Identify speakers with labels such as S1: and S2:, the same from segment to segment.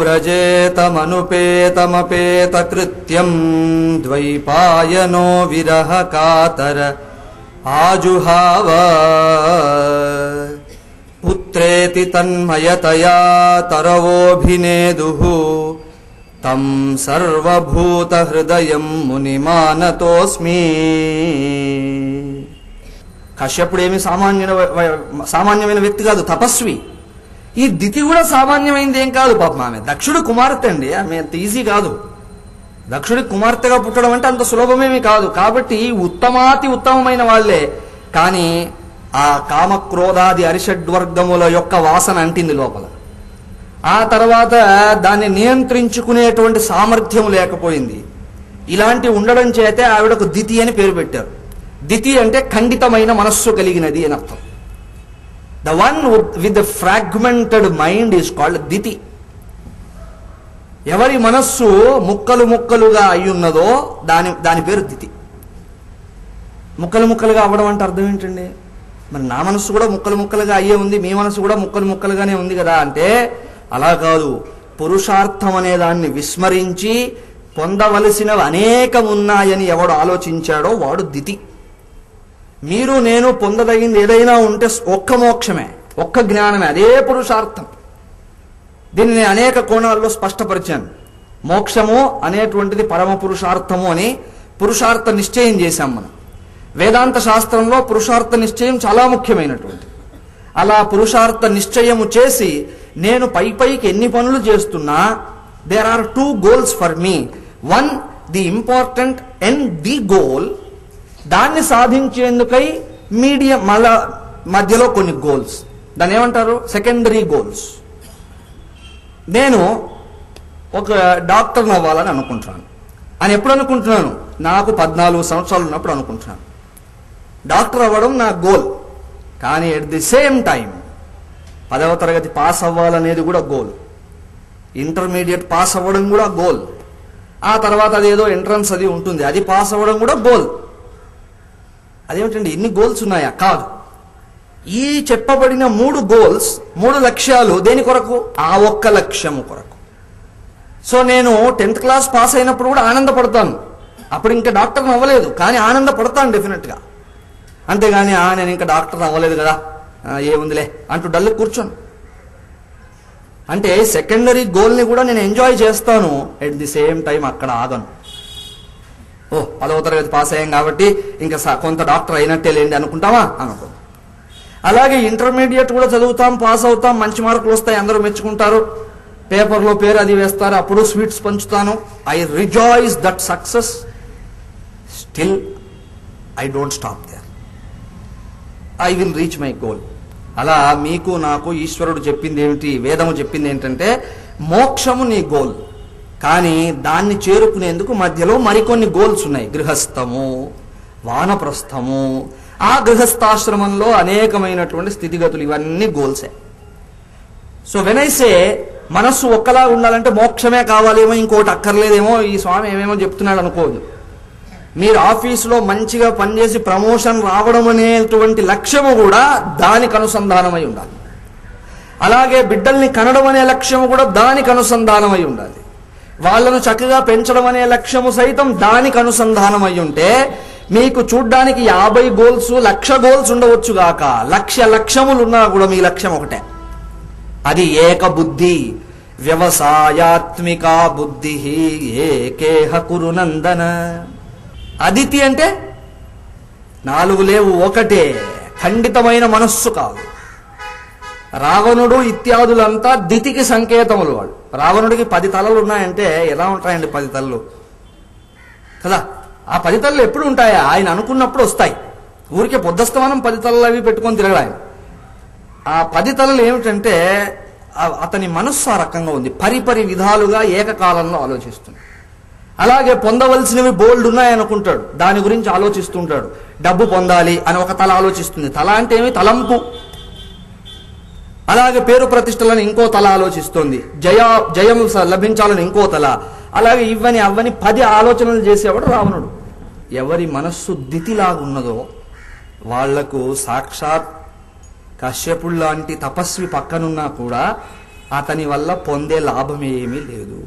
S1: వ్రజేతమనుపేతమపేతకృత్యం ద్వైపాయనో విరహ కాతర ఆజుహావ పుత్రేతి తన్మయతయా తరవోభినేదుః తం సర్వభూత హృదయం మునిమానతోస్మి. కశ్యపుడు ఏమి సామాన్యమైన వ్యక్తి కాదు, తపస్వి. ఈ దితి కూడా సామాన్యమైంది ఏం కాదు. పాపం ఆమె దక్షుడి కుమార్తె అండి, ఆమె అంత ఈజీ కాదు. దక్షుడి కుమార్తెగా పుట్టడం అంటే అంత సులభమేమి కాదు. కాబట్టి ఉత్తమాతి ఉత్తమమైన వాళ్లే, కానీ ఆ కామక్రోధాది అరిషడ్వర్గముల యొక్క వాసన అంటింది లోపల. ఆ తర్వాత దాన్ని నియంత్రించుకునేటువంటి సామర్థ్యం లేకపోయింది. ఇలాంటి ఉండడం చేతే ఆవిడకు దితి అని పేరు పెట్టారు. దితి అంటే ఖండితమైన మనస్సు కలిగినది అని అర్థం. The one with the fragmented mind is called Diti. ఎవరి మనస్సు ముక్కలు ముక్కలుగా అయ్యున్నదో దాని పేరు దితి. ముక్కలు ముక్కలుగా అవ్వడం అంటే అర్థం ఏంటండి? మరి నా మనస్సు కూడా ముక్కలు ముక్కలుగా అయ్యే ఉంది, మీ మనస్సు కూడా ముక్కలు ముక్కలుగానే ఉంది కదా అంటే అలా కాదు. పురుషార్థం అనే దాన్ని విస్మరించి పొందవలసినవి అనేకమున్నాయని ఎవడు ఆలోచించాడో వాడు దితి. మీరు నేను పొందదగింది ఏదైనా ఉంటే ఒక్క మోక్షమే, ఒక్క జ్ఞానమే, అదే పురుషార్థం. దీన్ని నేను అనేక కోణాల్లో స్పష్టపరిచాను. మోక్షము అనేటువంటిది పరమ పురుషార్థము అని పురుషార్థ నిశ్చయం చేశాం మనం. వేదాంత శాస్త్రంలో పురుషార్థ నిశ్చయం చాలా ముఖ్యమైనటువంటి. అలా పురుషార్థ నిశ్చయము చేసి నేను పైకి ఎన్ని పనులు చేస్తున్నా, there are 2 goals for me. One, the important and the goal. దాన్ని సాధించేందుకై మీడియం మధ్యలో కొన్ని గోల్స్, దాన్ని ఏమంటారు? Secondary goals. నేను ఒక డాక్టర్ని అవ్వాలని అనుకుంటున్నాను అని ఎప్పుడు అనుకుంటున్నాను? నాకు 14 సంవత్సరాలు ఉన్నప్పుడు అనుకుంటున్నాను. డాక్టర్ అవ్వడం నా గోల్. కానీ ఎట్ ది సేమ్ టైం 10వ తరగతి పాస్ అవ్వాలనేది కూడా గోల్. ఇంటర్మీడియట్ పాస్ అవ్వడం కూడా గోల్. ఆ తర్వాత అదేదో ఎంట్రన్స్ అది ఉంటుంది, అది పాస్ అవ్వడం కూడా గోల్. అదేమిటండి ఇన్ని గోల్స్ ఉన్నాయా? కాదు. ఈ చెప్పబడిన 3 గోల్స్, 3 లక్ష్యాలు దేని కొరకు? ఆ ఒక్క లక్ష్యము కొరకు. సో నేను 10th క్లాస్ పాస్ అయినప్పుడు కూడా ఆనందపడతాను. అప్పుడు ఇంకా డాక్టర్ని అవ్వలేదు, కానీ ఆనందపడతాను డెఫినెట్గా. అంతేగాని నేను ఇంకా డాక్టర్ అవ్వలేదు కదా, ఏముందిలే అంటూ డల్లు కూర్చోను. అంటే సెకండరీ గోల్ని కూడా నేను ఎంజాయ్ చేస్తాను, ఎట్ ది సేమ్ టైం అక్కడ ఆగను. 10వ తరగతి పాస్ అయ్యాం కాబట్టి ఇంకా కొంత డాక్టర్ అయినట్టే లేండి అనుకుంటామా? అనుకో. అలాగే ఇంటర్మీడియట్ కూడా చదువుతాం, పాస్ అవుతాం, మంచి మార్కులు వస్తాయి, అందరూ మెచ్చుకుంటారు, పేపర్లో పేరు అది వేస్తారు, అప్పుడు స్వీట్స్ పంచుతాను. I rejoice that success. Still I don't stop there. I will reach my goal. అలా మీకు నాకు ఈశ్వరుడు చెప్పింది ఏమిటి? వేదము చెప్పింది ఏంటంటే మోక్షము నీ గోల్, కానీ దాన్ని చేరుకునేందుకు మధ్యలో మరికొన్ని గోల్స్ ఉన్నాయి. గృహస్థము, వానప్రస్థము, ఆ గృహస్థాశ్రమంలో అనేకమైనటువంటి స్థితిగతులు, ఇవన్నీ గోల్సే. సో వెన్ ఐ సే మనస్సు ఒక్కలా ఉండాలంటే మోక్షమే కావాలేమో, ఇంకోటి అక్కర్లేదేమో, ఈ స్వామి ఏమేమో చెప్తున్నాడు అనుకోదు. మీరు ఆఫీసులో మంచిగా పనిచేసి ప్రమోషన్ రావడం అనేటువంటి లక్ష్యము కూడా దానికి అనుసంధానమై ఉండాలి. అలాగే బిడ్డల్ని కనడం అనే లక్ష్యము కూడా దానికి అనుసంధానమై ఉండాలి. వాళ్ళను చక్కగా పెంచడం అనే లక్ష్యము సైతం దానికి అనుసంధానమై ఉంటే మీకు చూడ్డానికి 50 గోల్స్, 1,00,000 గోల్స్ ఉండవచ్చు గాక, 1,00,000 లక్ష్యములు ఉన్నా కూడా మీ లక్ష్యం ఒకటే. అది ఏక బుద్ధి, వ్యవసాయాత్మికా బుద్ధి ఏకేహ కురునందన. అదితి అంటే 4 లేవు, ఒకటే, ఖండితమైన మనస్సు కాదు. రావణుడు ఇత్యాదులంతా దితికి సంకేతములు. వాడు రావణుడికి 10 తలలు ఉన్నాయంటే ఎలా ఉంటాయండి 10 తలలు కదా? ఆ 10 తలలు ఎప్పుడు ఉంటాయా? ఆయన అనుకున్నప్పుడు వస్తాయి. ఊరికే పొద్దస్తమానం 10 తలలు అవి పెట్టుకొని తిరగడు ఆయన. ఆ 10 తలలు ఏమిటంటే అతని మనస్సు ఆ రకంగా ఉంది, పరిపరి విధాలుగా ఏకకాలంలో ఆలోచిస్తుంది. అలాగే పొందవలసినవి బోల్డ్ ఉన్నాయనుకుంటాడు, దాని గురించి ఆలోచిస్తుంటాడు. డబ్బు పొందాలి అని ఒక తల ఆలోచిస్తుంది, తల అంటే ఏమి? తలంపు. అలాగే పేరు ప్రతిష్టలని ఇంకో తల ఆలోచిస్తోంది, జయం లభించాలని ఇంకో తల. అలాగే ఇవ్వని అవ్వని 10 ఆలోచనలు చేసేవాడు రావణుడు. ఎవరి మనస్సు దితిలాగున్నదో వాళ్లకు సాక్షాత్ కశ్యపుడు లాంటి తపస్వి పక్కనున్నా కూడా అతని వల్ల పొందే లాభం ఏమీ లేదు.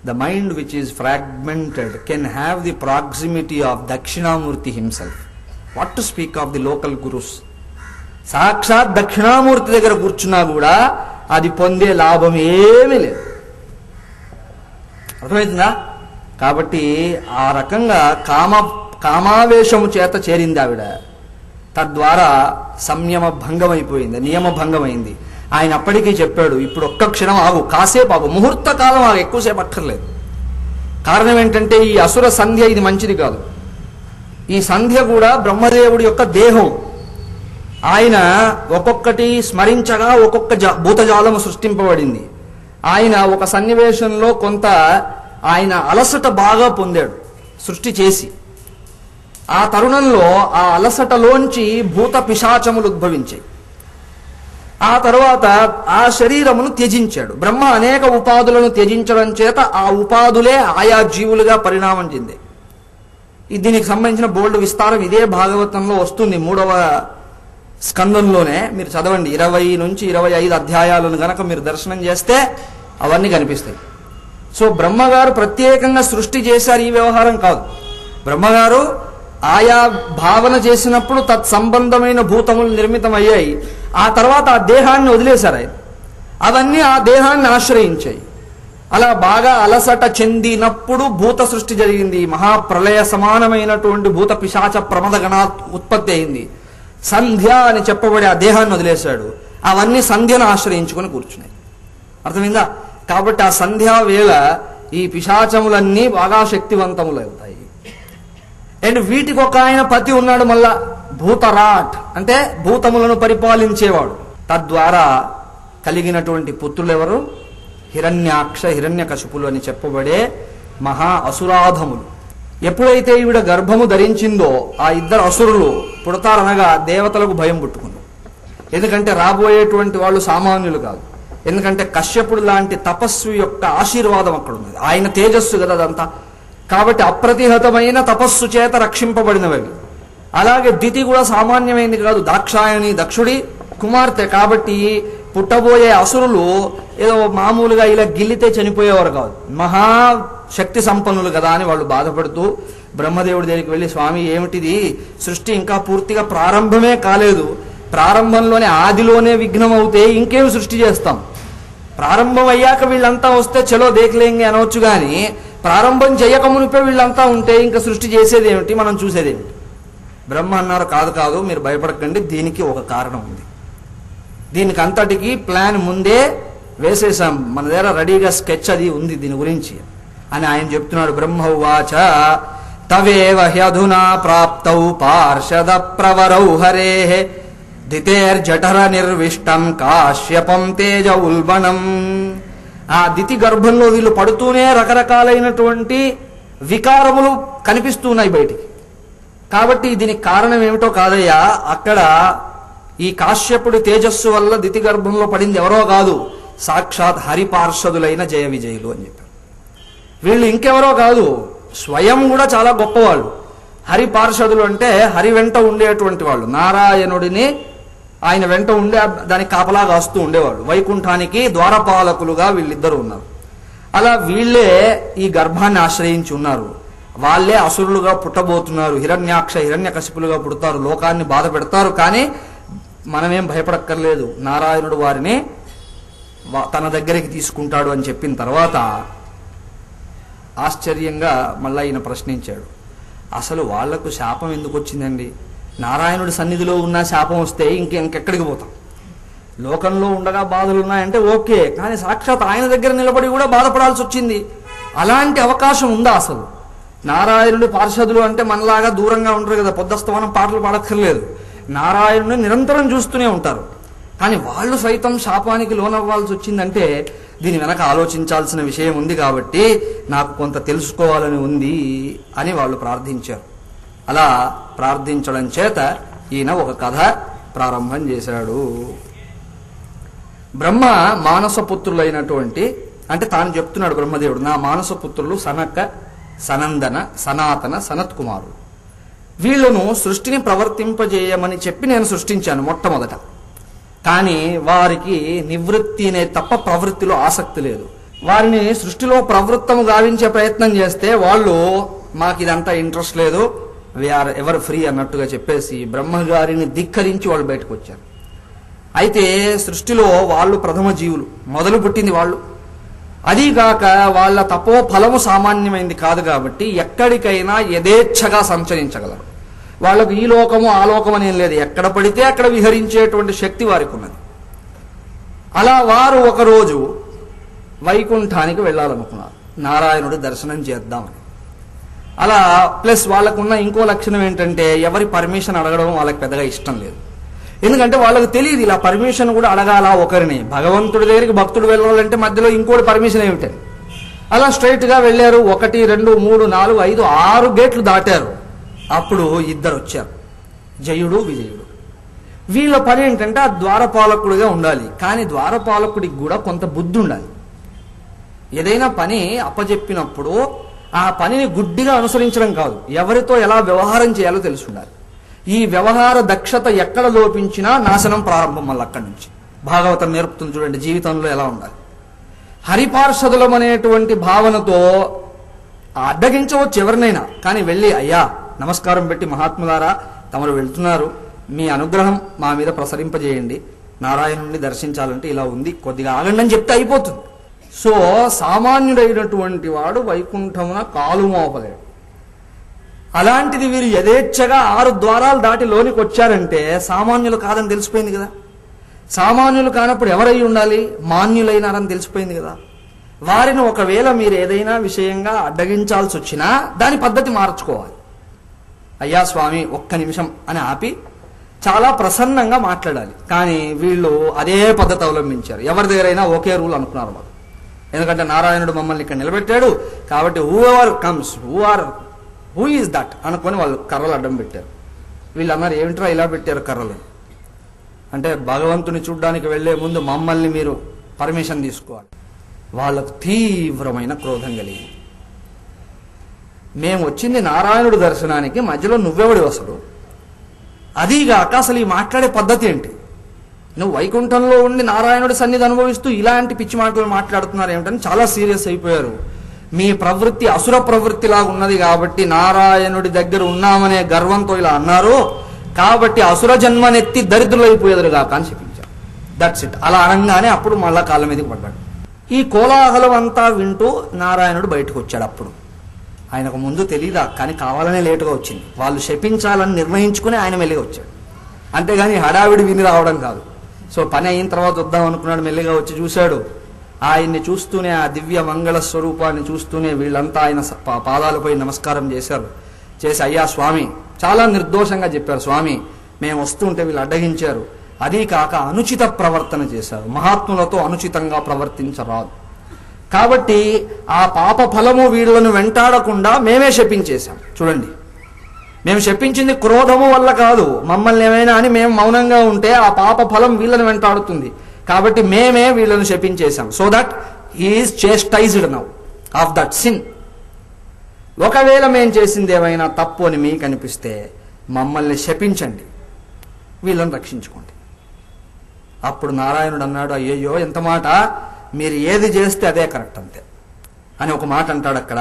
S1: The mind which is fragmented can have the proximity of Dakshinamurti himself. What to speak of the local gurus? సాక్షాత్ దక్షిణామూర్తి దగ్గర కూర్చున్నా కూడా అది పొందే లాభం ఏమీ లేదు. అర్థమవుతుందా? కాబట్టి ఆ రకంగా కామావేశము చేత చేరింది ఆవిడ. తద్వారా సంయమ భంగమైపోయింది, నియమ భంగమైంది. ఆయన అప్పటికీ చెప్పాడు, ఇప్పుడు ఒక్క క్షణం ఆగు, కాసేపు ఆగు, ముహూర్త కాలం ఆగు, ఎక్కువసేపు అక్కర్లేదు. కారణం ఏంటంటే ఈ అసుర సంధ్య ఇది మంచిది కాదు. ఈ సంధ్య కూడా బ్రహ్మదేవుడి యొక్క దేహం. ఆయన ఒక్కొక్కటి స్మరించగా ఒక్కొక్క భూతజాలము సృష్టింపబడింది. ఆయన ఒక సన్నివేశంలో కొంత ఆయన అలసట బాగా పొందాడు సృష్టి చేసి. ఆ తరుణంలో ఆ అలసటలోంచి భూత పిశాచములు ఉద్భవించాయి. ఆ తరువాత ఆ శరీరమును త్యజించాడు. బ్రహ్మ అనేక ఉపాధులను త్యజించడం చేత ఆ ఉపాధులే ఆయా జీవులుగా పరిణామం చెందాయి. దీనికి సంబంధించిన బోల్డ్ విస్తారం ఇదే భాగవతంలో వస్తుంది. 3వ స్కందంలోనే మీరు చదవండి. 20 నుంచి 25 అధ్యాయాలను గనక మీరు దర్శనం చేస్తే అవన్నీ కనిపిస్తాయి. సో బ్రహ్మగారు ప్రత్యేకంగా సృష్టి చేశారు, ఈ వ్యవహారం కాదు. బ్రహ్మగారు ఆయా భావన చేసినప్పుడు తత్సంబంధమైన భూతములు నిర్మితమయ్యాయి. ఆ తర్వాత ఆ దేహాన్ని వదిలేశారు ఆయన. అవన్నీ ఆ దేహాన్ని ఆశ్రయించాయి. అలా బాగా అలసట చెందినప్పుడు భూత సృష్టి జరిగింది. మహాప్రళయ సమానమైనటువంటి భూత పిశాచ ప్రమదగణ ఉత్పత్తి అయింది. సంధ్య అని చెప్పబడి ఆ దేహాన్ని వదిలేశాడు. అవన్నీ సంధ్యను ఆశ్రయించుకొని కూర్చున్నాయి. అర్థమైందా? కాబట్టి ఆ సంధ్యా వేళ ఈ పిశాచములన్నీ బాగా శక్తివంతములు అవుతాయి. అండ్ వీటికి ఒక ఆయన పతి ఉన్నాడు, మళ్ళా భూతరాట్ అంటే భూతములను పరిపాలించేవాడు. తద్వారా కలిగినటువంటి పుత్రులు ఎవరు? హిరణ్యాక్ష హిరణ్యకశిపులు అని చెప్పబడే మహా అసురాధములు. ఎప్పుడైతే ఈవిడ గర్భము ధరించిందో ఆ ఇద్దరు అసురులు పుడతారనగా దేవతలకు భయం పుట్టుకుంది. ఎందుకంటే రాబోయేటువంటి వాళ్ళు సామాన్యులు కాదు. ఎందుకంటే కశ్యపుడు లాంటి తపస్సు యొక్క ఆశీర్వాదం అక్కడ ఉన్నది. ఆయన తేజస్సు కదా అదంతా. కాబట్టి అప్రతిహతమైన తపస్సు చేత రక్షింపబడినవి. అలాగే దితి కూడా సామాన్యమైనది కాదు, దాక్షాయణి దక్షుడి కుమార్తె. కాబట్టి పుట్టబోయే అసురులు ఏదో మామూలుగా ఇలా గిల్లితే చనిపోయేవారు కాదు, మహాశక్తి సంపన్నులు కదా అని వాళ్ళు బాధపడుతూ బ్రహ్మదేవుడి దగ్గరికి వెళ్ళి, స్వామి ఏమిటిది, సృష్టి ఇంకా పూర్తిగా ప్రారంభమే కాలేదు, ప్రారంభంలోనే ఆదిలోనే విఘ్నం అవుతే ఇంకేం సృష్టి చేస్తాం, ప్రారంభం అయ్యాక వీళ్ళంతా వస్తే చలో దేఖలేంగే అనవచ్చు, కానీ ప్రారంభం చేయకమునిపే వీళ్ళంతా ఉంటే ఇంకా సృష్టి చేసేది ఏమిటి, మనం చూసేదేమిటి? బ్రహ్మ అన్నారు, కాదు కాదు మీరు భయపడకండి, దీనికి ఒక కారణం ఉంది, దీనికి అంతటికి ప్లాన్ ముందే వేసేసాం, మన దగ్గర రెడీగా స్కెచ్ అది ఉంది దీని గురించి అని ఆయన చెప్తున్నాడు. బ్రహ్మ ఉవాచ తవేవ హ్యధునా ప్రాప్తౌ పార్షద ప్రవరౌ హరేః దితేర్జఠర నిర్విష్టం కాశ్యపం తేజ ఉల్బణం. ఆ దితి గర్భంలో వీళ్ళు పడుతూనే రకరకాలైనటువంటి వికారములు కనిపిస్తున్నాయి బయటికి. కాబట్టి దీనికి కారణం ఏమిటో కాదయ్యా, అక్కడ ఈ కాశ్యపుడి తేజస్సు వల్ల దితి గర్భంలో పడింది ఎవరో కాదు, సాక్షాత్ హరిపార్షదులైన జయ విజయులు అని చెప్పారు. వీళ్ళు ఇంకెవరో కాదు, స్వయం కూడా చాలా గొప్పవాళ్ళు. హరిపార్షదులు అంటే హరి వెంట ఉండేటువంటి వాళ్ళు, నారాయణుడిని ఆయన వెంట ఉండే దానికి కాపలా కాస్తూ ఉండేవాళ్ళు. వైకుంఠానికి ద్వారపాలకులుగా వీళ్ళిద్దరూ ఉన్నారు. అలా వీళ్ళే ఈ గర్భాన్ని ఆశ్రయించి ఉన్నారు. వాళ్ళే అసురులుగా పుట్టబోతున్నారు, హిరణ్యాక్ష హిరణ్యకశిపులుగా పుడతారు, లోకాన్ని బాధ పెడతారు. కానీ మనమేం భయపడక్కర్లేదు, నారాయణుడు వారిని తన దగ్గరికి తీసుకుంటాడు అని చెప్పిన తర్వాత ఆశ్చర్యంగా మళ్ళా ఈయన ప్రశ్నించాడు, అసలు వాళ్లకు శాపం ఎందుకు వచ్చిందండి? నారాయణుడి సన్నిధిలో ఉన్న శాపం వస్తే ఇంకెక్కడికి పోతాం? లోకంలో ఉండగా బాధలు ఉన్నాయంటే ఓకే, కానీ సాక్షాత్ ఆయన దగ్గర నిలబడి కూడా బాధపడాల్సి వచ్చింది. అలాంటి అవకాశం ఉందా అసలు? నారాయణుడి పార్షదులు అంటే మనలాగా దూరంగా ఉంటారు కదా, పొద్దస్తమానం పాటలు పాడక్కర్లేదు, నారాయణుడిని నిరంతరం చూస్తూనే ఉంటారు. కానీ వాళ్ళు సైతం శాపానికి లోనవ్వాల్సి వచ్చిందంటే దీని వెనక ఆలోచించాల్సిన విషయం ఉంది. కాబట్టి నాకు కొంత తెలుసుకోవాలని ఉంది అని వాళ్ళు ప్రార్థించారు. అలా ప్రార్థించడం చేత ఈయన ఒక కథ ప్రారంభం చేశాడు. బ్రహ్మ మానసపుత్రులైనటువంటి, అంటే తాను చెప్తున్నాడు బ్రహ్మదేవుడు, నా మానసపుత్రులు సనక సనందన సనాతన సనత్ కుమారుడు, వీళ్ళను సృష్టిని ప్రవర్తింపజేయమని చెప్పి నేను సృష్టించాను మొట్టమొదట. కానీ వారికి నివృత్తి అనే తప్ప ప్రవృత్తిలో ఆసక్తి లేదు. వారిని సృష్టిలో ప్రవృత్తము గావించే ప్రయత్నం చేస్తే వాళ్ళు మాకు ఇదంతా ఇంట్రెస్ట్ లేదు, వీఆర్ ఎవర్ ఫ్రీ అన్నట్టుగా చెప్పేసి బ్రహ్మగారిని ధిక్కరించి వాళ్ళు బయటకు వచ్చారు. అయితే సృష్టిలో వాళ్ళు ప్రథమ జీవులు, మొదలు పుట్టింది వాళ్ళు. అదీగాక వాళ్ళ తపో ఫలము సామాన్యమైంది కాదు కాబట్టి ఎక్కడికైనా యథేచ్ఛగా సంచరించగలరు. వాళ్ళకు ఈ లోకము ఆ లోకం అనేం లేదు, ఎక్కడ పడితే అక్కడ విహరించేటువంటి శక్తి వారికి ఉన్నది. అలా వారు ఒకరోజు వైకుంఠానికి వెళ్ళాలనుకున్నారు, నారాయణుడి దర్శనం చేద్దామని. అలా ప్లస్ వాళ్ళకున్న ఇంకో లక్షణం ఏంటంటే ఎవరి పర్మిషన్ అడగడం వాళ్ళకి పెద్దగా ఇష్టం లేదు. ఎందుకంటే వాళ్ళకి తెలియదు ఇలా పర్మిషన్ కూడా అడగాల ఒకరిని. భగవంతుడి దగ్గరికి భక్తుడు వెళ్ళాలంటే మధ్యలో ఇంకోటి పర్మిషన్ ఏమిటని. అలా స్ట్రైట్ గా వెళ్ళారు. 1, 2, 3, 4, 5, 6 గేట్లు దాటారు. అప్పుడు ఇద్దరు వచ్చారు, జయుడు విజయుడు. వీళ్ళ పని ఏంటంటే ఆ ద్వారపాలకుడిగా ఉండాలి. కానీ ద్వారపాలకుడికి కూడా కొంత బుద్ధి ఉండాలి. ఏదైనా పని అప్పజెప్పినప్పుడు ఆ పనిని గుడ్డిగా అనుసరించడం కాదు, ఎవరితో ఎలా వ్యవహారం చేయాలో తెలిసి ఉండాలి. ఈ వ్యవహార దక్షత ఎక్కడ లోపించినా నాశనం ప్రారంభం. మళ్ళీ అక్కడి నుంచి భాగవతం నేర్పుతుంది చూడండి, జీవితంలో ఎలా ఉండాలి. హరిపార్షదులం అనేటువంటి భావనతో అడ్డగించవచ్చు ఎవరినైనా, కానీ వెళ్ళి అయ్యా నమస్కారం పెట్టి మహాత్ములారా తమరు వెళ్తున్నారు, మీ అనుగ్రహం మా మీద ప్రసరింపజేయండి, నారాయణుడిని దర్శించాలంటే ఇలా ఉంది, కొద్దిగా ఆగండి అని చెప్తే అయిపోతుంది. సో సామాన్యుడైనటువంటి వాడు వైకుంఠమున కాలు మోపలేడు. అలాంటిది వీరు యథేచ్ఛగా 6 ద్వారాలు దాటి లోనికి వచ్చారంటే సామాన్యులు కాదని తెలిసిపోయింది కదా. సామాన్యులు కానప్పుడు ఎవరై ఉండాలి, మాన్యులైనారని తెలిసిపోయింది కదా. వారిని ఒకవేళ మీరు ఏదైనా విషయంగా అడ్డగించాల్సి వచ్చినా దాని పద్ధతి మార్చుకోవాలి. అయ్యా స్వామి ఒక్క నిమిషం అని ఆపి చాలా ప్రసన్నంగా మాట్లాడాలి. కానీ వీళ్ళు అదే పద్ధతి అవలంబించారు. ఎవరి దగ్గరైనా ఒకే రూల్ అనుకున్నారు వాళ్ళు. ఎందుకంటే నారాయణుడు మమ్మల్ని ఇక్కడ నిలబెట్టాడు కాబట్టి who ever comes who is that అనుకొని వాళ్ళు కర్రలు అడ్డం పెట్టారు. వీళ్ళు అన్నారు ఏమిట్రా ఇలా పెట్టారు కర్రలు అంటే, భగవంతుని చూడ్డానికి వెళ్లే ముందు మమ్మల్ని మీరు పర్మిషన్ తీసుకోవాలి. వాళ్ళకు తీవ్రమైన క్రోధం కలిగింది. మేము వచ్చింది నారాయణుడి దర్శనానికి, మధ్యలో నువ్వెవడి అసలు? అదీగాక అసలు ఈ మాట్లాడే పద్ధతి ఏంటి? నువ్వు వైకుంఠంలో ఉండి నారాయణుడి సన్నిధి అనుభవిస్తూ ఇలాంటి పిచ్చి మాటలు మాట్లాడుతున్నారు ఏమిటని చాలా సీరియస్ అయిపోయారు. మీ ప్రవృత్తి అసుర ప్రవృత్తిలాగా ఉన్నది కాబట్టి నారాయణుడి దగ్గర ఉన్నామనే గర్వంతో ఇలా అన్నారు, కాబట్టి అసుర జన్మనెత్తి దరిద్రులు అయిపోయేది కాక అని చెప్పించారు. That's it. అలా అనగానే అప్పుడు మళ్ళా కాళ్ళ మీదకి పడ్డాడు. ఈ కోలాహలం అంతా వింటూ నారాయణుడు బయటకు వచ్చాడు. అప్పుడు ఆయనకు ముందు తెలీదా, కానీ కావాలనే లేటుగా వచ్చింది. వాళ్ళు శపించాలని నిర్ణయించుకుని ఆయన మెల్లిగా వచ్చాడు, అంతేగాని హడావిడి విని రావడం కాదు. సో పని అయిన తర్వాత వద్దాం అనుకున్నాడు, మెల్లిగా వచ్చి చూశాడు. ఆయన్ని చూస్తూనే, ఆ దివ్య మంగళ స్వరూపాన్ని చూస్తూనే వీళ్ళంతా ఆయన పాదాలపై నమస్కారం చేశారు. చేసి అయ్యా స్వామి, చాలా నిర్దోషంగా చెప్పారు, స్వామి మేము వస్తుంటే వీళ్ళు అడ్డగించారు, అదీ కాక అనుచిత ప్రవర్తన చేశారు, మహాత్ములతో అనుచితంగా ప్రవర్తించరాదు, కాబట్టి ఆ పాప ఫలము వీళ్ళను వెంటాడకుండా మేమే శపించేశాం. చూడండి, మేము శపించింది క్రోధము వల్ల కాదు, మమ్మల్ని ఏమైనా అని మేము మౌనంగా ఉంటే ఆ పాప ఫలం వీళ్ళని వెంటాడుతుంది, కాబట్టి మేమే వీళ్ళను శపించేశాం. So that he is chastised now of that sin. ఒకవేళ మేం చేసింది ఏమైనా తప్పు అని మీకు అనిపిస్తే మమ్మల్ని శపించండి, వీళ్ళని రక్షించుకోండి. అప్పుడు నారాయణుడు అన్నాడు, అయ్యయ్యో ఎంత మాట, మీరు ఏది చేస్తే అదే కరెక్ట్ అంతే అని ఒక మాట అంటాడు అక్కడ.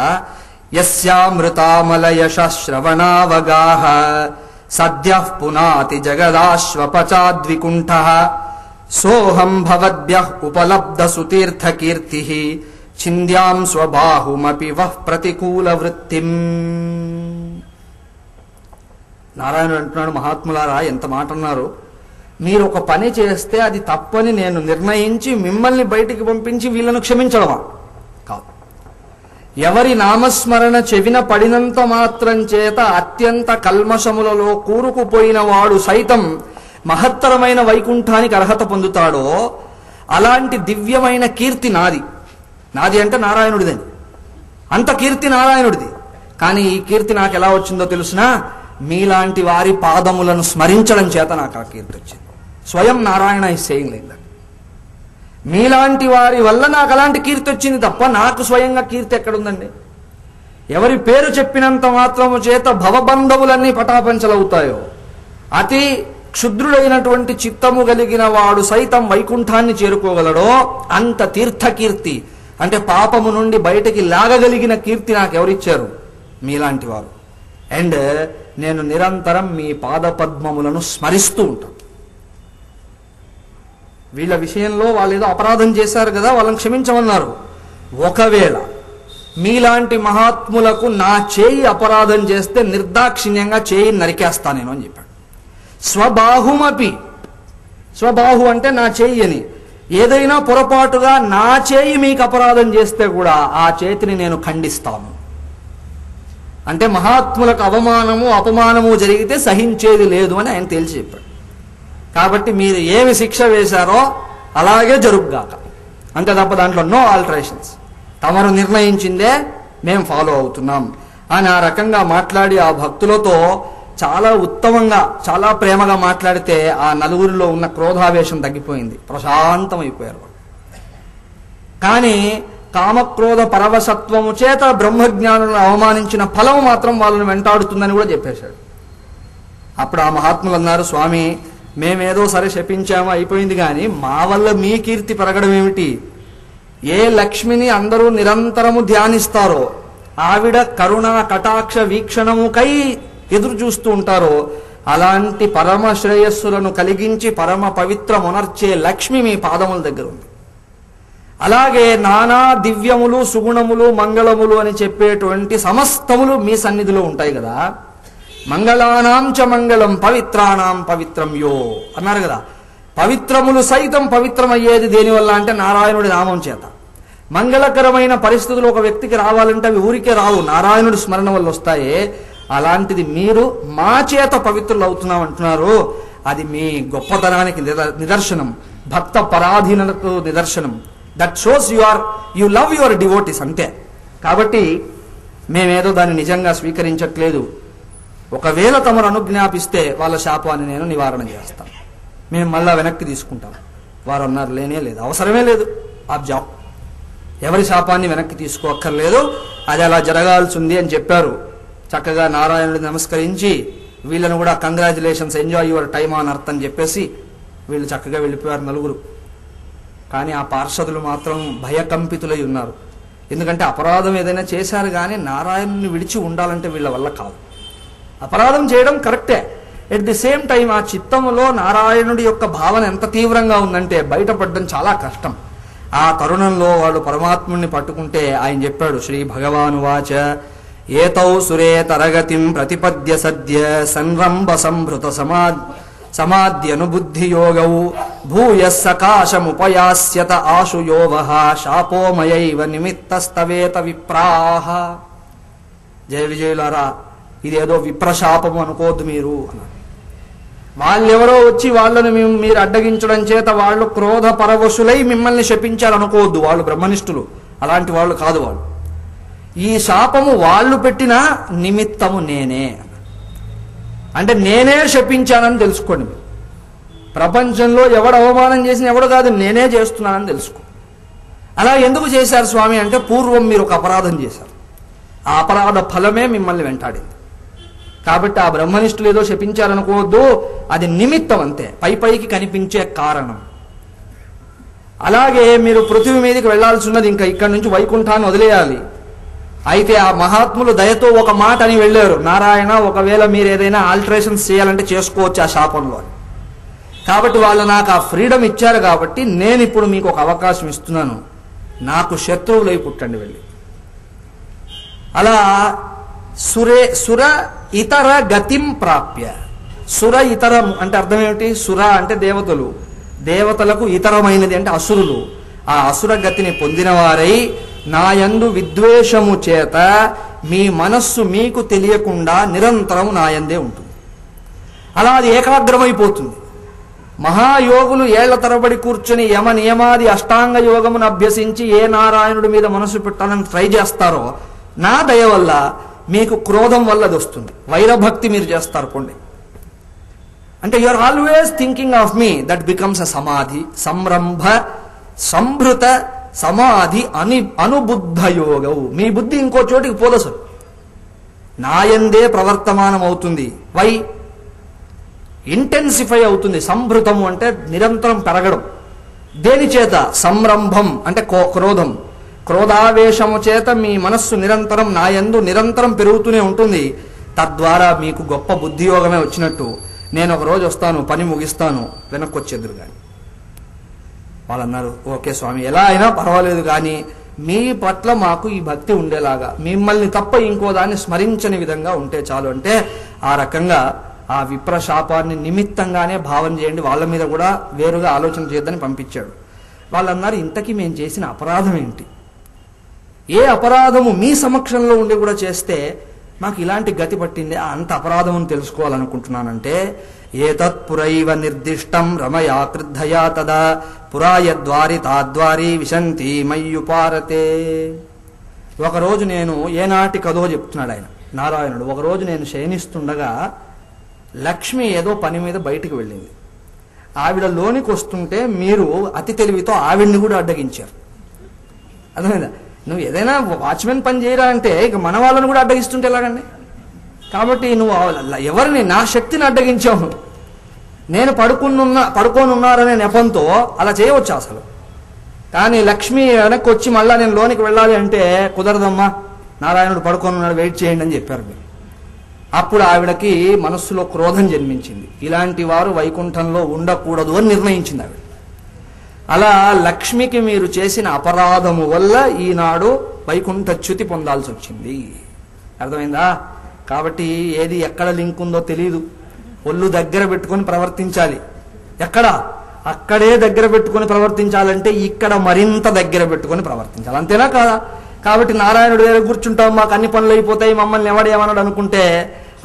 S1: యస్యామృతామలయశ శ్రవణావగాహ సద్యః పునాతి జగదాశ్వపచాద్వికుంఠః సోహం భవద్భ్యః ఉపలబ్ధ సుతీర్థ కీర్తిః చింద్యాం స్వబాహుమపి వః ప్రతికూల వృత్తిం. నారాయణుడు అంటున్నాడు, మహాత్ములారా ఎంత మాట అన్నారు, మీరు ఒక పని చేస్తే అది తప్పని నేను నిర్ణయించి మిమ్మల్ని బయటికి పంపించి వీళ్ళను క్షమించడమా? కాదు. ఎవరి నామస్మరణ చెవిన పడినంత మాత్రం చేత అత్యంత కల్మషములలో కూరుకుపోయిన వాడు సైతం మహత్తరమైన వైకుంఠానికి అర్హత పొందుతాడో అలాంటి దివ్యమైన కీర్తి నాది. నాది అంటే నారాయణుడిదని, అంత కీర్తి నారాయణుడిది. కానీ ఈ కీర్తి నాకు ఎలా వచ్చిందో తెలుసునా, మీలాంటి వారి పాదములను స్మరించడం చేత నాకు ఆ కీర్తి వచ్చింది. స్వయం Narayana is saying like that. మీలాంటి వారి వల్ల నాకు అలాంటి కీర్తి వచ్చింది తప్ప నాకు స్వయంగా కీర్తి ఎక్కడుందండి? ఎవరి పేరు చెప్పినంత మాత్రము చేత భవబంధములన్నీ పటాపంచలవుతాయో, అతి క్షుద్రుడైనటువంటి చిత్తము కలిగిన వాడు సైతం వైకుంఠాన్ని చేరుకోగలడో అంత తీర్థకీర్తి, అంటే పాపము నుండి బయటికి లాగగలిగిన కీర్తి నాకు ఎవరిచ్చారు? మీలాంటి వారు. అండ్ నేను నిరంతరం మీ పాదపద్మములను స్మరిస్తూ ఉంటాను. వీళ్ళ విషయంలో వాళ్ళు ఏదో అపరాధం చేశారు కదా, వాళ్ళని క్షమించమన్నారు. ఒకవేళ మీలాంటి మహాత్ములకు నా చేయి అపరాధం చేస్తే నిర్దాక్షిణ్యంగా చేయి నరికేస్తా నేను అని చెప్పాడు. స్వబాహుమపి, స్వబాహు అంటే నా చేయి అని. ఏదైనా పొరపాటుగా నా చేయి మీకు అపరాధం చేస్తే కూడా ఆ చేతిని నేను ఖండిస్తాను. అంటే మహాత్ములకు అవమానము అపమానము జరిగితే సహించేది లేదు అని ఆయన తేల్చి చెప్పాడు. కాబట్టి మీరు ఏమి శిక్ష వేశారో అలాగే జరుగుగాక, అంతే తప్ప దాంట్లో నో ఆల్టరేషన్స్. తమరు నిర్ణయించిందే మేము ఫాలో అవుతున్నాం అని ఆ రకంగా మాట్లాడి ఆ భక్తులతో చాలా ఉత్తమంగా చాలా ప్రేమగా మాట్లాడితే ఆ నలుగురిలో ఉన్న క్రోధావేశం తగ్గిపోయింది, ప్రశాంతం అయిపోయారు. కానీ కామక్రోధ పరవశత్వము చేత బ్రహ్మజ్ఞానులను అవమానించిన ఫలం మాత్రం వాళ్ళని వెంటాడుతుందని కూడా చెప్పేశాడు. అప్పుడు ఆ మహాత్ములు అన్నారు, స్వామి మేమేదో సరే శపించామో అయిపోయింది, కానీ మా వల్ల మీ కీర్తి పెరగడం ఏమిటి? ఏ లక్ష్మిని అందరూ నిరంతరము ధ్యానిస్తారో, ఆవిడ కరుణ కటాక్ష వీక్షణముకై ఎదురు చూస్తూ ఉంటారో, అలాంటి పరమ శ్రేయస్సులను కలిగించి పరమ పవిత్రమునర్చే లక్ష్మి మీ పాదముల దగ్గర ఉంది. అలాగే నానా దివ్యములు సుగుణములు మంగళములు అని చెప్పేటువంటి సమస్తములు మీ సన్నిధిలో ఉంటాయి కదా. మంగళానాం చ మంగళం పవిత్రానాం పవిత్రం యో అన్నారు కదా. పవిత్రములు సైతం పవిత్రమయ్యేది దేనివల్ల అంటే నారాయణుడి నామం చేత. మంగళకరమైన పరిస్థితులు ఒక వ్యక్తికి రావాలంటే అవి ఊరికే రావు, నారాయణుడి స్మరణ వల్ల వస్తాయే. అలాంటిది మీరు మా చేత పవిత్రులు అవుతున్నాం అంటున్నారు. అది మీ గొప్పతనానికి నిదర్శనం, భక్త పరాధీనతకు నిదర్శనం. That shows you love your devotees అంతే. కాబట్టి మేమేదో దాన్ని నిజంగా స్వీకరించట్లేదు. ఒకవేళ తమరు అనుజ్ఞాపిస్తే వాళ్ళ శాపాన్ని నేను నివారణ చేస్తాను, మేము మళ్ళా వెనక్కి తీసుకుంటాం. వారు అన్నారు, లేనే లేదు, అవసరమే లేదు, ఆబ్జాబ్, ఎవరి శాపాన్ని వెనక్కి తీసుకోక్కర్లేదు, అది అలా జరగాల్సి ఉంది అని చెప్పారు. చక్కగా నారాయణుడిని నమస్కరించి వీళ్ళను కూడా congratulations, enjoy your time on earth అని చెప్పేసి వీళ్ళు చక్కగా వెళ్ళిపోయారు నలుగురు. కానీ ఆ పార్షదులు మాత్రం భయకంపితులై ఉన్నారు. ఎందుకంటే అపరాధం ఏదైనా చేశారు, కానీ నారాయణుని విడిచి ఉండాలంటే వీళ్ళ వల్ల కాదు. అపరాధం చేయడం కరెక్టే, ఎట్ ది సేమ్ టైం ఆ చిత్తములో నారాయణుడి యొక్క భావన ఎంత తీవ్రంగా ఉందంటే బయటపడడం చాలా కష్టం. ఆ తరుణంలో వాళ్ళు పరమాత్ముడిని పట్టుకుంటే ఆయన చెప్పాడు, శ్రీ భగవానువాచ ఏతౌ సురే తరగతిం ప్రతిపద్య సద్య సంరంభ సంభృత సమాద్యనుబుద్ధియోగౌ భూయః సకాశముపయాస్యత ఆశు యోవః శాపోమయైవ నిమిత్తస్తవేత విప్రాహ. జయ విజయులారా, ఇదేదో విప్రశాపము అనుకోవద్దు మీరు అన్నారు. వాళ్ళెవరో వచ్చి వాళ్ళని మీరు అడ్డగించడం చేత వాళ్ళు క్రోధ పరవశులై మిమ్మల్ని శపించారు అనుకోవద్దు. వాళ్ళు బ్రహ్మనిష్ఠులు, అలాంటి వాళ్ళు కాదు. వాళ్ళు ఈ శాపము వాళ్ళు పెట్టిన నిమిత్తము నేనే, అంటే నేనే శపించానని తెలుసుకోండి. మీరు ప్రపంచంలో ఎవడు అవమానం చేసిన ఎవడు కాదు, నేనే చేస్తున్నానని తెలుసుకో. అలా ఎందుకు చేశారు స్వామి అంటే, పూర్వం మీరు ఒక అపరాధం చేశారు, ఆ అపరాధ ఫలమే మిమ్మల్ని వెంటాడింది. కాబట్టి ఆ బ్రహ్మనిష్ఠులు ఏదో శపించారనుకోవద్దు, అది నిమిత్తం అంతే, పైకి కనిపించే కారణం. అలాగే మీరు పృథివీ మీదకి వెళ్లాల్సి ఉన్నది, ఇంకా ఇక్కడి నుంచి వైకుంఠాన్ని వదిలేయాలి. అయితే ఆ మహాత్ములు దయతో ఒక మాట అని వెళ్ళారు, నారాయణ ఒకవేళ మీరు ఏదైనా ఆల్టరేషన్స్ చేయాలంటే చేసుకోవచ్చు ఆ శాపంలో. కాబట్టి వాళ్ళు నాకు ఆ ఫ్రీడమ్ ఇచ్చారు, కాబట్టి నేను ఇప్పుడు మీకు ఒక అవకాశం ఇస్తున్నాను, నాకు శత్రువులై పుట్టండి వెళ్ళి. అలా సుర ఇతర గతిం ప్రాప్య. సుర ఇతరం అంటే అర్థం ఏమిటి? సుర అంటే దేవతలు, దేవతలకు ఇతరమైనది అంటే అసురులు. ఆ అసుర గతిని పొందిన వారై నాయందు విద్వేషము చేత మీ మనస్సు మీకు తెలియకుండా నిరంతరం నాయందే ఉంటుంది. అలా అది ఏకాగ్రమైపోతుంది. మహాయోగులు ఏళ్ల తరబడి కూర్చుని యమ నియమాది అష్టాంగ యోగమును అభ్యసించి ఏ నారాయణుడి మీద మనసు పెట్టాలని ట్రై చేస్తారో, నా దయ వల్ల మీకు క్రోధం వల్ల అది వస్తుంది. వైరభక్తి మీరు చేస్తారు కొండి అంటే you are always thinking of me, that becomes a సమాధి. సంరంభ సంభృత సమాధి అనుబుద్ధ యోగవు. మీ బుద్ధి ఇంకో చోటికి పోదసలు, నాయందే ప్రవర్తమానం అవుతుంది. వై? ఇంటెన్సిఫై అవుతుంది. సంభృతము అంటే నిరంతరం పెరగడం. దేని చేత? సంరంభం అంటే క్రోధం. క్రోధావేశము చేత మీ మనస్సు నిరంతరం నాయందు నిరంతరం పెరుగుతూనే ఉంటుంది. తద్వారా మీకు గొప్ప బుద్ధియోగమే వచ్చినట్టు. నేను ఒక రోజు వస్తాను, పని ముగిస్తాను, వెనక్కి వచ్చేద్దరు. కానీ వాళ్ళు అన్నారు, ఓకే స్వామి, ఎలా అయినా పర్వాలేదు, కానీ మీ పట్ల మాకు ఈ భక్తి ఉండేలాగా, మిమ్మల్ని తప్ప ఇంకో దాన్ని స్మరించని విధంగా ఉంటే చాలు. అంటే ఆ రకంగా ఆ విప్రశాపాన్ని నిమిత్తంగానే భావన చేయండి, వాళ్ళ మీద కూడా వేరుగా ఆలోచన చేయొద్దని పంపించాడు. వాళ్ళు అన్నారు, ఇంతకీ మేము చేసిన అపరాధం ఏంటి? ఏ అపరాధము మీ సమక్షంలో ఉండి కూడా చేస్తే మాకు ఇలాంటి గతి పట్టింది? అంత అపరాధం అని తెలుసుకోవాలనుకుంటున్నానంటే, ఏతత్ పురైవ నిర్దిష్టం రమయా క్రుద్ధయా తదా పురాయద్వారి తాద్వారి విశంతి మయ్యుపారతే. ఒకరోజు నేను, ఏనాటి కదో చెప్తున్నాడు ఆయన నారాయణుడు, ఒకరోజు నేను శయనిస్తుండగా లక్ష్మి ఏదో పని మీద బయటికి వెళ్ళింది. ఆవిడ లోనికి వస్తుంటే మీరు అతి తెలివితో ఆవిడ్ని కూడా అడ్డగించారు. అర్థమైందా? నువ్వు ఏదైనా వాచ్మెన్ పని చేయరా అంటే ఇక మన వాళ్ళని కూడా అడ్డగిస్తుంటే ఎలాగండి? కాబట్టి నువ్వు ఎవరిని, నా శక్తిని అడ్డగించావు. నేను పడుకోనున్నారనే నెపంతో అలా చేయవచ్చు అసలు. కానీ లక్ష్మి వెనక్కి వచ్చి మళ్ళా నేను లోనికి వెళ్ళాలి అంటే కుదరదమ్మా, నారాయణుడు పడుకోనున్నాడు, వెయిట్ చేయండి అని చెప్పారు మీరు. అప్పుడు ఆవిడకి మనస్సులో క్రోధం జన్మించింది. ఇలాంటి వారు వైకుంఠంలో ఉండకూడదు అని నిర్ణయించింది ఆవిడ. అలా లక్ష్మికి మీరు చేసిన అపరాధము వల్ల ఈనాడు వైకుంఠచ్యుతి పొందాల్సి వచ్చింది. అర్థమైందా? కాబట్టి ఏది ఎక్కడ లింక్ ఉందో తెలియదు. ఒళ్ళు దగ్గర పెట్టుకొని ప్రవర్తించాలి. ఎక్కడ? అక్కడే దగ్గర పెట్టుకొని ప్రవర్తించాలంటే ఇక్కడ మరింత దగ్గర పెట్టుకొని ప్రవర్తించాలి. అంతేనా కాదా? కాబట్టి నారాయణుడు దగ్గర కూర్చుంటాం, మాకు అన్ని పనులు అయిపోతాయి, మమ్మల్ని ఎవడేమన్నాడు అనుకుంటే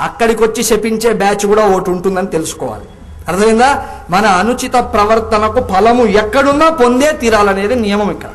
S1: అక్కడికి వచ్చి శపించే బ్యాచ్ కూడా ఒకటి ఉంటుందని తెలుసుకోవాలి. అర్థమైందా? మన అనుచిత ప్రవర్తనకు ఫలము ఎక్కడున్నా పొందే తీరాలనేది నియమం ఇక్కడ.